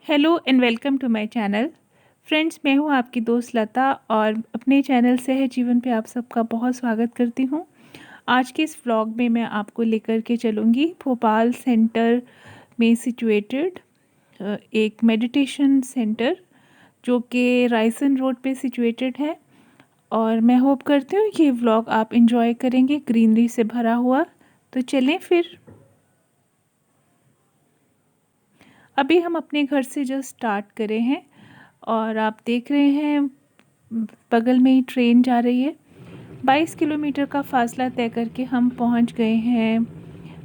Hello and welcome to my channel. Friends, मैं हूं आपकी दोस्त लता और अपने चैनल सहज जीवन पे आप सबका बहुत स्वागत करती हूं। आज के इस व्लॉग में मैं आपको लेकर के चलूंगी भोपाल सेंटर में सिचुएटेड एक मेडिटेशन सेंटर जो कि रायसन रोड पे सिचुएटेड है। और मैं होप करती हूँ ये व्लॉग आप इंजॉय करेंगे, ग्रीनरी से भरा हुआ। तो चलें फिर। अभी हम अपने घर से जस्ट स्टार्ट करे हैं और आप देख रहे हैं बगल में ही ट्रेन जा रही है। 22 किलोमीटर का फासला तय करके हम पहुंच गए हैं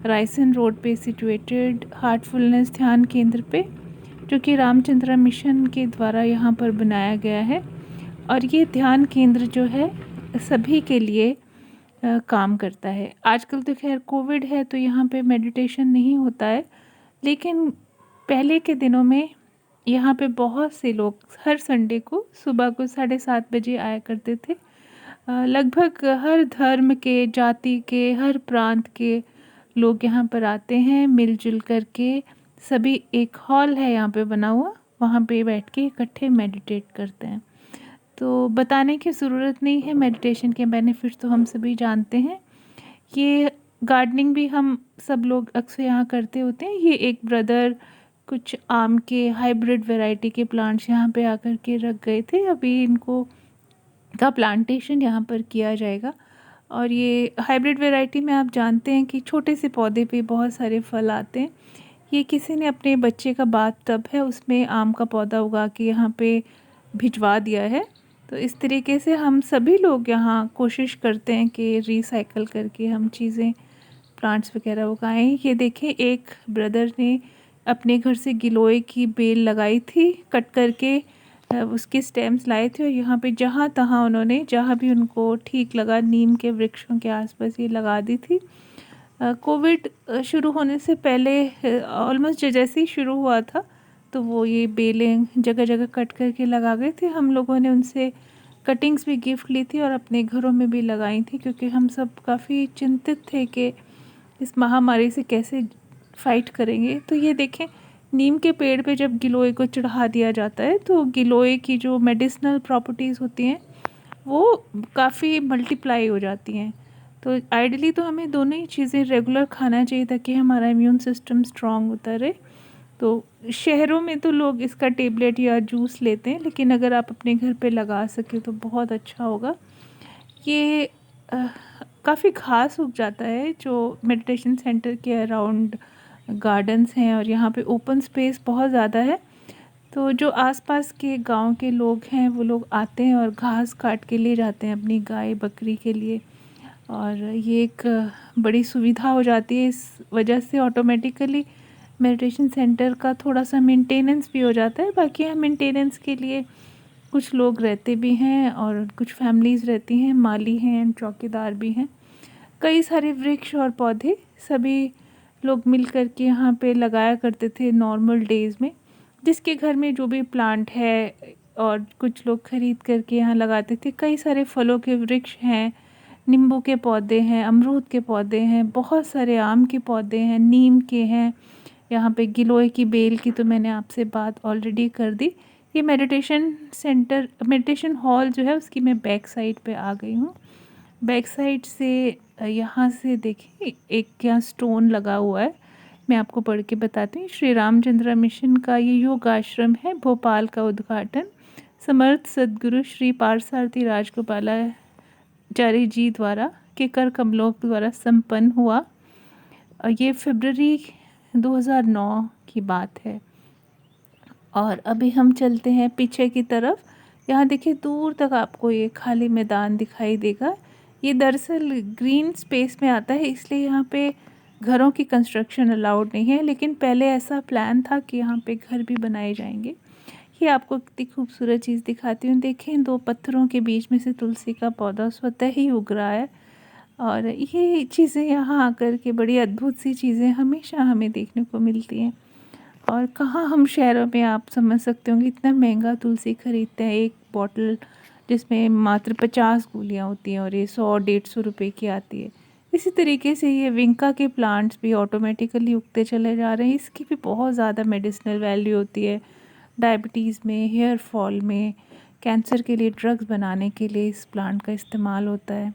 रायसन रोड पे सिचुएटेड हार्टफुलनेस ध्यान केंद्र पे, जो कि रामचंद्र मिशन के द्वारा यहाँ पर बनाया गया है। और ये ध्यान केंद्र जो है सभी के लिए काम करता है। आजकल तो खैर कोविड है तो यहाँ पे मेडिटेशन नहीं होता है, लेकिन पहले के दिनों में यहाँ पे बहुत से लोग हर संडे को सुबह को 7:30 बजे आया करते थे। लगभग हर धर्म के, जाति के, हर प्रांत के लोग यहाँ पर आते हैं मिलजुल करके। सभी एक हॉल है यहाँ पे बना हुआ, वहाँ पे बैठ के इकट्ठे मेडिटेट करते हैं। तो बताने की ज़रूरत नहीं है, मेडिटेशन के बेनिफिट्स तो हम सभी जानते हैं। ये गार्डनिंग भी हम सब लोग अक्सर यहाँ करते होते हैं। ये एक ब्रदर कुछ आम के हाइब्रिड वैरायटी के प्लांट्स यहाँ पे आकर के रख गए थे। अभी इनको का प्लांटेशन यहाँ पर किया जाएगा। और ये हाइब्रिड वैरायटी में आप जानते हैं कि छोटे से पौधे पे बहुत सारे फल आते हैं। ये किसी ने अपने बच्चे का बाथ टब है उसमें आम का पौधा उगा के यहाँ पे भिजवा दिया है। तो इस तरीके से हम सभी लोग यहाँ कोशिश करते हैं कि रिसाइकल करके हम चीज़ें, प्लांट्स वगैरह उगाएं। ये देखें, एक ब्रदर ने अपने घर से गिलोय की बेल लगाई थी, कट करके उसके स्टेम्स लाए थे और यहाँ पे जहाँ तहाँ उन्होंने, जहाँ भी उनको ठीक लगा, नीम के वृक्षों के आसपास ये लगा दी थी। कोविड शुरू होने से पहले ऑलमोस्ट जैसे ही शुरू हुआ था तो वो ये बेलें जगह जगह कट करके लगा गए थे। हम लोगों ने उनसे कटिंग्स भी गिफ्ट ली थी और अपने घरों में भी लगाई थी, क्योंकि हम सब काफ़ी चिंतित थे कि इस महामारी से कैसे फाइट करेंगे। तो ये देखें, नीम के पेड़ पे जब गिलोय को चढ़ा दिया जाता है तो गिलोय की जो मेडिसिनल प्रॉपर्टीज़ होती हैं वो काफ़ी मल्टीप्लाई हो जाती हैं। तो आइडियली तो हमें दोनों ही चीज़ें रेगुलर खाना चाहिए ताकि हमारा इम्यून सिस्टम स्ट्रांग होता रहे। तो शहरों में तो लोग इसका टेबलेट या जूस लेते हैं, लेकिन अगर आप अपने घर पे लगा सकें तो बहुत अच्छा होगा। ये काफ़ी घास उग जाता है जो मेडिटेशन सेंटर के अराउंड गार्डन्स हैं और यहाँ पे ओपन स्पेस बहुत ज़्यादा है। तो जो आसपास के गांव के लोग हैं वो लोग आते हैं और घास काट के ले जाते हैं अपनी गाय बकरी के लिए। और ये एक बड़ी सुविधा हो जाती है। इस वजह से ऑटोमेटिकली मेडिटेशन सेंटर का थोड़ा सा मेंटेनेंस भी हो जाता है। बाकी यहाँ मेंटेनेंस के लिए कुछ लोग रहते भी हैं और कुछ फैमिलीज़ रहती हैं, माली हैं, चौकीदार भी हैं। कई सारे वृक्ष और पौधे सभी लोग मिल कर के यहाँ पे लगाया करते थे नॉर्मल डेज़ में। जिसके घर में जो भी प्लांट है और कुछ लोग ख़रीद करके यहाँ लगाते थे। कई सारे फलों के वृक्ष हैं, नींबू के पौधे हैं, अमरूद के पौधे हैं, बहुत सारे आम के पौधे हैं, नीम के हैं। यहाँ पे गिलोय की बेल की तो मैंने आपसे बात ऑलरेडी कर दी। ये मेडिटेशन सेंटर, मेडिटेशन हॉल जो है उसकी मैं बैक साइड पे आ गई हूँ। बैक साइड से यहाँ से देखिए एक यहाँ स्टोन लगा हुआ है, मैं आपको पढ़ के बताती हूँ। श्री रामचंद्र मिशन का ये योग आश्रम है। भोपाल का उद्घाटन समर्थ सद्गुरु श्री पारसारथी राजगोपालाचार्य जी द्वारा के कर कमलों द्वारा संपन्न हुआ। और ये फरवरी 2009 की बात है। और अभी हम चलते हैं पीछे की तरफ। यहाँ देखिए दूर तक आपको ये खाली मैदान दिखाई देगा। ये दरअसल ग्रीन स्पेस में आता है, इसलिए यहाँ पे घरों की कंस्ट्रक्शन अलाउड नहीं है, लेकिन पहले ऐसा प्लान था कि यहाँ पे घर भी बनाए जाएंगे। ये आपको कितनी खूबसूरत चीज़ दिखाती हूँ। देखें, दो पत्थरों के बीच में से तुलसी का पौधा स्वतः ही उग रहा है। और ये चीज़ें यहाँ आकर के बड़ी अद्भुत सी चीज़ें हमेशा हमें देखने को मिलती हैं। और कहाँ हम शहरों में, आप समझ सकते होंगे, इतना महंगा तुलसी खरीदते हैं। एक बॉटल जिसमें मात्र 50 गोलियाँ होती हैं और ये 100-150 रुपए की आती है। इसी तरीके से ये विंका के प्लांट्स भी ऑटोमेटिकली उगते चले जा रहे हैं। इसकी भी बहुत ज़्यादा मेडिसिनल वैल्यू होती है। डायबिटीज़ में, हेयर फॉल में, कैंसर के लिए ड्रग्स बनाने के लिए इस प्लांट का इस्तेमाल होता है।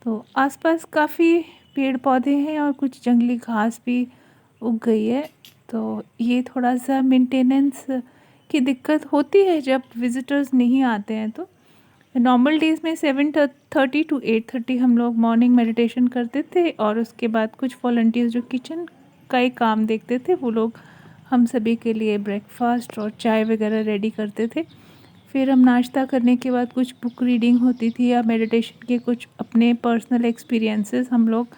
तो आसपास काफ़ी पेड़ पौधे हैं और कुछ जंगली घास भी उग गई है। तो ये थोड़ा सा मेंटेनेंस की दिक्कत होती है जब विज़िटर्स नहीं आते हैं। तो नॉर्मल डेज़ में 7:30 टू 8:30 हम लोग मॉर्निंग मेडिटेशन करते थे और उसके बाद कुछ वॉलंटियर्स जो किचन का ही काम देखते थे वो लोग हम सभी के लिए ब्रेकफास्ट और चाय वगैरह रेडी करते थे। फिर हम नाश्ता करने के बाद कुछ बुक रीडिंग होती थी या मेडिटेशन के कुछ अपने पर्सनल एक्सपीरियंसेस हम लोग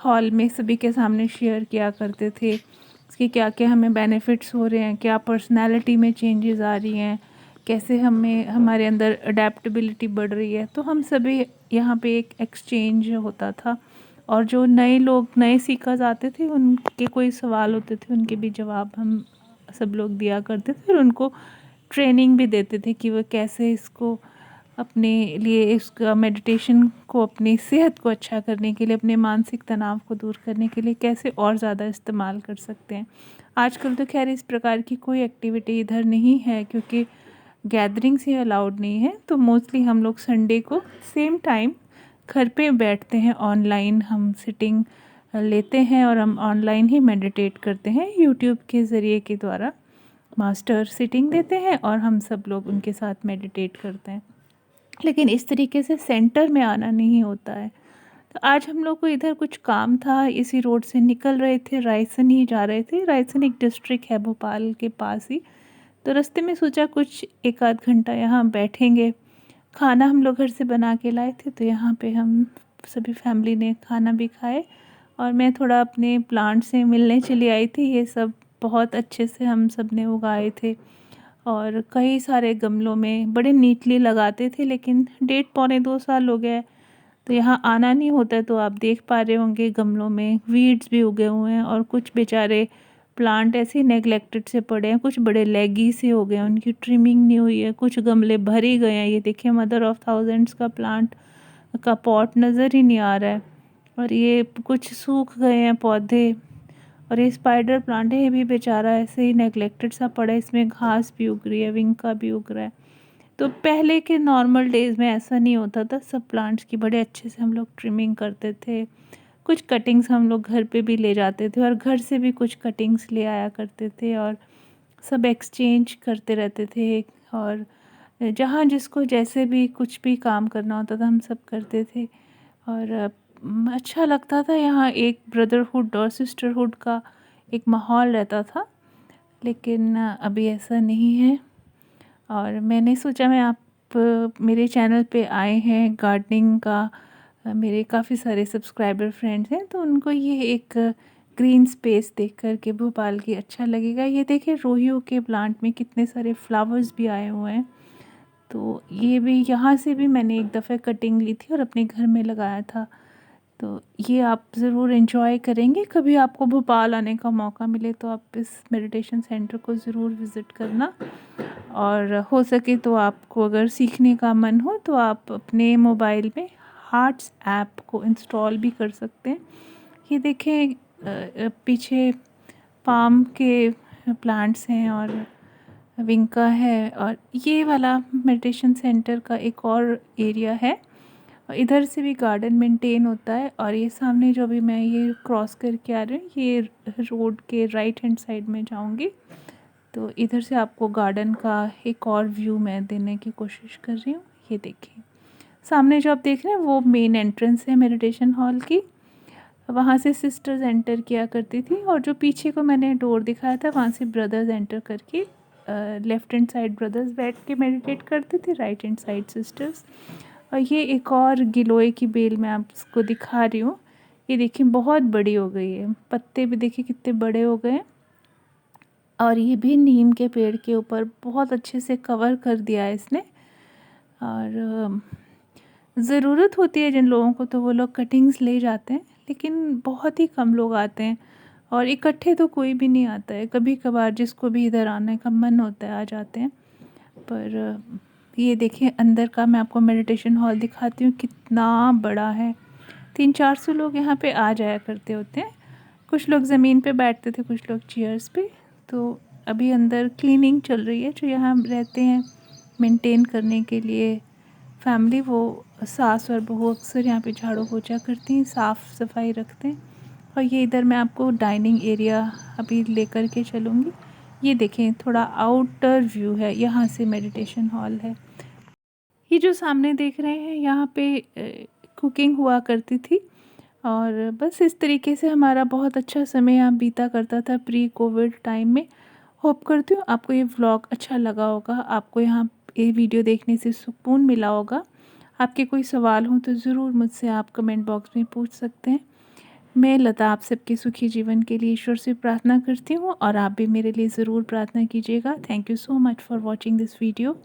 हॉल में सभी के सामने शेयर किया करते थे। इसके क्या क्या हमें बेनिफिट्स हो रहे हैं, क्या पर्सनालिटी में चेंजेस आ रही हैं, कैसे हमें हमारे अंदर अडेप्टबिलिटी बढ़ रही है। तो हम सभी यहाँ पे एक एक्सचेंज होता था और जो नए लोग, नए सीकर्स आते थे, उनके कोई सवाल होते थे उनके भी जवाब हम सब लोग दिया करते थे और उनको ट्रेनिंग भी देते थे कि वो कैसे इसको अपने लिए, इसका मेडिटेशन को अपनी सेहत को अच्छा करने के लिए, अपने मानसिक तनाव को दूर करने के लिए कैसे और ज़्यादा इस्तेमाल कर सकते हैं। आजकल तो खैर इस प्रकार की कोई एक्टिविटी इधर नहीं है क्योंकि गैदरिंग्स ही अलाउड नहीं है। तो मोस्टली हम लोग संडे को सेम टाइम घर पे बैठते हैं, ऑनलाइन हम सिटिंग लेते हैं और हम ऑनलाइन ही मेडिटेट करते हैं यूट्यूब के ज़रिए के द्वारा। मास्टर सिटिंग देते हैं और हम सब लोग उनके साथ मेडिटेट करते हैं, लेकिन इस तरीके से सेंटर में आना नहीं होता है। तो आज हम लोग को इधर कुछ काम था, इसी रोड से निकल रहे थे, रायसन ही जा रहे थे। रायसन एक डिस्ट्रिक्ट है भोपाल के पास ही। तो रास्ते में सोचा कुछ 1 आध घंटा यहाँ बैठेंगे। खाना हम लोग घर से बना के लाए थे तो यहाँ पे हम सभी फैमिली ने खाना भी खाए और मैं थोड़ा अपने प्लांट से मिलने चली आई थी। ये सब बहुत अच्छे से हम सब ने उगाए थे और कई सारे गमलों में बड़े नीटली लगाते थे, लेकिन 1.5-2 साल हो गए तो यहाँ आना नहीं होता है। तो आप देख पा रहे होंगे गमलों में वीड्स भी उगे हुए हैं और कुछ बेचारे प्लांट ऐसे ही नेगलेक्टेड से पड़े हैं, कुछ बड़े लेगी से हो गए हैं, उनकी ट्रिमिंग नहीं हुई है, कुछ गमले भर ही गए हैं। ये देखिए मदर ऑफ थाउजेंड्स का प्लांट का पॉट नज़र ही नहीं आ रहा है और ये कुछ सूख गए हैं पौधे। और ये स्पाइडर प्लांट है, ये भी बेचारा ऐसे ही नेगलेक्टेड सा पड़ा है, इसमें घास भी उग रही है, विंका भी उग रहा है। तो पहले के नॉर्मल डेज़ में ऐसा नहीं होता था, सब प्लांट्स की बड़े अच्छे से हम लोग ट्रिमिंग करते थे। कुछ कटिंग्स हम लोग घर पे भी ले जाते थे और घर से भी कुछ कटिंग्स ले आया करते थे और सब एक्सचेंज करते रहते थे। और जहाँ जिसको जैसे भी कुछ भी काम करना होता था हम सब करते थे और अच्छा लगता था। यहाँ एक ब्रदरहुड और सिस्टरहुड का एक माहौल रहता था, लेकिन अभी ऐसा नहीं है। और मैंने सोचा मैं आप मेरे चैनल पे आए हैं गार्डनिंग का, मेरे काफ़ी सारे सब्सक्राइबर फ्रेंड्स हैं, तो उनको ये एक ग्रीन स्पेस देख कर के भोपाल की अच्छा लगेगा। ये देखिए रोहियो के प्लांट में कितने सारे फ्लावर्स भी आए हुए हैं। तो ये भी यहाँ से भी मैंने एक दफ़े कटिंग ली थी और अपने घर में लगाया था। तो ये आप ज़रूर एंजॉय करेंगे। कभी आपको भोपाल आने का मौका मिले तो आप इस मेडिटेशन सेंटर को ज़रूर विज़िट करना। और हो सके तो आपको अगर सीखने का मन हो तो आप अपने मोबाइल में हार्ट्स ऐप को इंस्टॉल भी कर सकते हैं। ये देखें पीछे पाम के प्लांट्स हैं और विंका है और ये वाला मेडिटेशन सेंटर का एक और एरिया है। इधर से भी गार्डन मेंटेन होता है और ये सामने जो भी मैं ये क्रॉस करके आ रही हूँ, ये रोड के राइट हैंड साइड में जाऊँगी तो इधर से आपको गार्डन का एक और व्यू मैं देने की कोशिश कर रही हूँ। ये देखिए सामने जो आप देख रहे हैं वो मेन एंट्रेंस है मेडिटेशन हॉल की। वहाँ से सिस्टर्स एंटर किया करती थी और जो पीछे को मैंने डोर दिखाया था वहाँ से ब्रदर्स एंटर करके लेफ़्ट हैंड साइड ब्रदर्स बैठ के मेडिटेट करते थे, राइट हैंड साइड सिस्टर्स। और ये एक और गिलोय की बेल मैं आपको दिखा रही हूँ। ये देखिए बहुत बड़ी हो गई है, पत्ते भी देखिए कितने बड़े हो गए हैं और ये भी नीम के पेड़ के ऊपर बहुत अच्छे से कवर कर दिया है इसने। और ज़रूरत होती है जिन लोगों को तो वो लोग कटिंग्स ले जाते हैं, लेकिन बहुत ही कम लोग आते हैं और इकट्ठे तो कोई भी नहीं आता है। कभी कभार जिसको भी इधर आने का मन होता है आ जाते हैं। पर ये देखिए अंदर का मैं आपको मेडिटेशन हॉल दिखाती हूँ, कितना बड़ा है। 300-400 लोग यहाँ पे आ जाया करते होते हैं। कुछ लोग ज़मीन पे बैठते थे, कुछ लोग चेयर्स पे। तो अभी अंदर क्लीनिंग चल रही है। जो यहाँ रहते हैं मेंटेन करने के लिए फैमिली, वो सास और बहू अक्सर यहाँ पे झाड़ू पोछा करती हैं, साफ़ सफाई रखते हैं। और ये इधर मैं आपको डाइनिंग एरिया अभी लेकर के चलूँगी। ये देखें, थोड़ा आउटर व्यू है, यहाँ से मेडिटेशन हॉल है। ये जो सामने देख रहे हैं यहाँ पे कुकिंग हुआ करती थी और बस इस तरीके से हमारा बहुत अच्छा समय यहाँ बीता करता था प्री कोविड टाइम में। होप करती हूँ आपको ये व्लॉग अच्छा लगा होगा, आपको यहाँ ये वीडियो देखने से सुकून मिला होगा। आपके कोई सवाल हो तो ज़रूर मुझसे आप कमेंट बॉक्स में पूछ सकते हैं। मैं लता आप सबके सुखी जीवन के लिए ईश्वर से प्रार्थना करती हूँ और आप भी मेरे लिए ज़रूर प्रार्थना कीजिएगा। Thank you so much for watching this video.